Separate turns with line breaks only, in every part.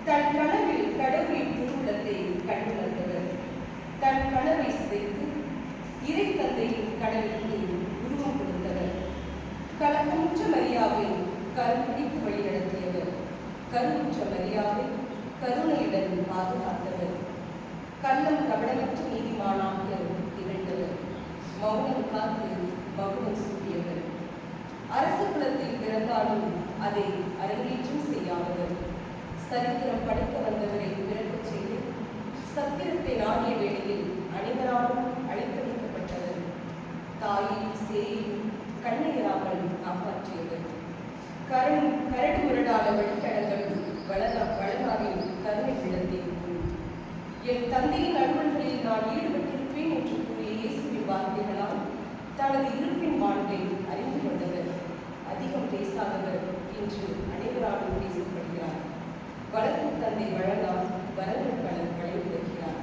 தன் கனவில் கடவுளின் திருவுளத்தை கண்டுணர்ந்தவர். தன் கனவை சிதைத்து இறை தந்தையின் கனவிற்கு உருவம் கொடுத்தவர். கலக்கமுற்ற மரியாவை கருப்பிடித்து வழிநடத்தியவர். கருவுற்ற மரியாவை கருணையுடன் பாதுகாத்தவர். கள்ளம் கபடமற்ற நீதிமானாக திகழ்ந்தவர். மௌனம் காத்து மகுடம் சூட்டியவர். அரச குலத்தில் பிறந்தாலும் அதை அரங்கேற்றம் செய்யாதவர். சரித்திரம் படைக்க வந்தவரை பிறக்கச் செய்து சத்திரத்தை நாடிய வேளையில் அனைவராலும் அழைப்பளிக்கப்பட்டவர். தாயையும் சேயையும் கண்ணையராமல் காப்பாற்றியவர். கரடு முரடான வழித்தடங்களும் வளராவின் கருணை விளத்தை என் தந்தையின் அலுவல்களில் நான் ஈடுபட்டிருப்பேன் என்று கூறிய இயேசுவின் வார்த்தைகளால் தனது இருப்பின் வாழ்வை அறிந்து கொண்டவர். அதிகம் பேசாதவர் என்று அனைவராலும் பேசப்படுகிறார். வளர்ப்பு தந்தை வழங்கால் வரங்கள் பலர் வழிவிடுகிறார்.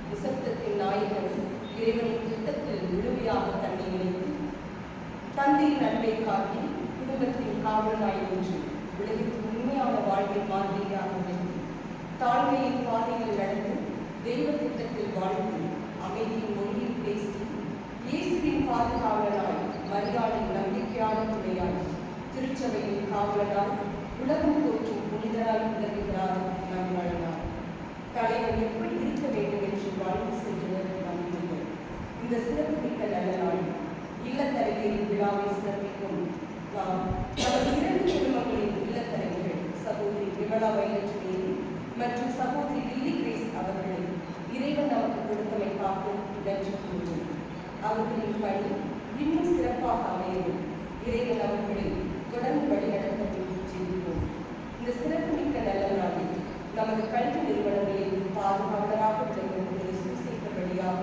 நிசப்தத்தின் நாயகன் இறைவனின் திட்டத்தில் முழுமையாக தன்னை இணைத்து தந்தையின் அன்பை காட்டி குடும்பத்தின் காவலாய் நின்று உலகிற்கு உண்மையான வாழ்வை மாதிரியாக வைத்து தாழ்மையின் பாதையில் நடந்து தெய்வ திட்டத்தில் வாழ்ந்து அமைதியின் மொழியில் பேசி இயேசுவின் பாதுகாவலனாய் மரியாதையின் நம்பிக்கையான துணையாய் திருச்சபையின் காவலனாய் உலகம் போற்றும் புனிதராய் விளங்குகிறார் நம் வழங்கார். தலைவர் எப்படி இருக்க வேண்டும் என்று வாழ்ந்து சென்றவர் நம்பினர். இந்த சிறப்பு மிக்க நல்ல நாள் இல்லத்தரகையின் விழாவை சிறப்பிக்கும் நாம் நமது 2 குடும்பங்களின் இல்லத்தரகைகள் சகோதரி விமலா வைலட்சுமி மற்றும் சகோதரி லில்லி கிரேஸ் அவர்களை இறைவன் நமக்கு கொடுத்தமை பார்த்து நன்றி கூறுவோம். அவர்களின் பணி இன்னும் சிறப்பாக அமையவும் இறைவன் அவர்களை தொடர்ந்து வழிநடத்தவும் செய்வோம். இந்த சிறப்பு மிக்க நல்ல நாளில் நமது கல்வி நிறுவனங்களில் பாதுகாவலராக விளங்குவது சூசிக்கப்படியாக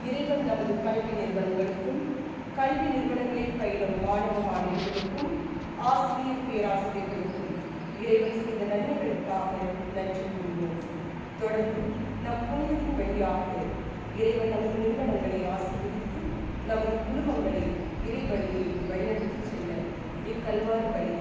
இறைவன் நமது கல்வி நிறுவனங்களுக்கும் கல்வி நிறுவனங்களில் பயிலும் மாணவ மாணவிகளுக்கும் ஆசிரியர் பேராசிரியர்களுக்கும் இறைவன் செய்த நன்மைகளுக்காக நன்றி கூறுவோம். தொடர்ந்து நம் புனிதத்தின் வழியாக இறைவன் நமது நிறுவனங்களை ஆசீர்வதித்து நமது குடும்பங்களை இறைவழியில் வழிநடத்தி செல்ல இக்கல்வாரி வழி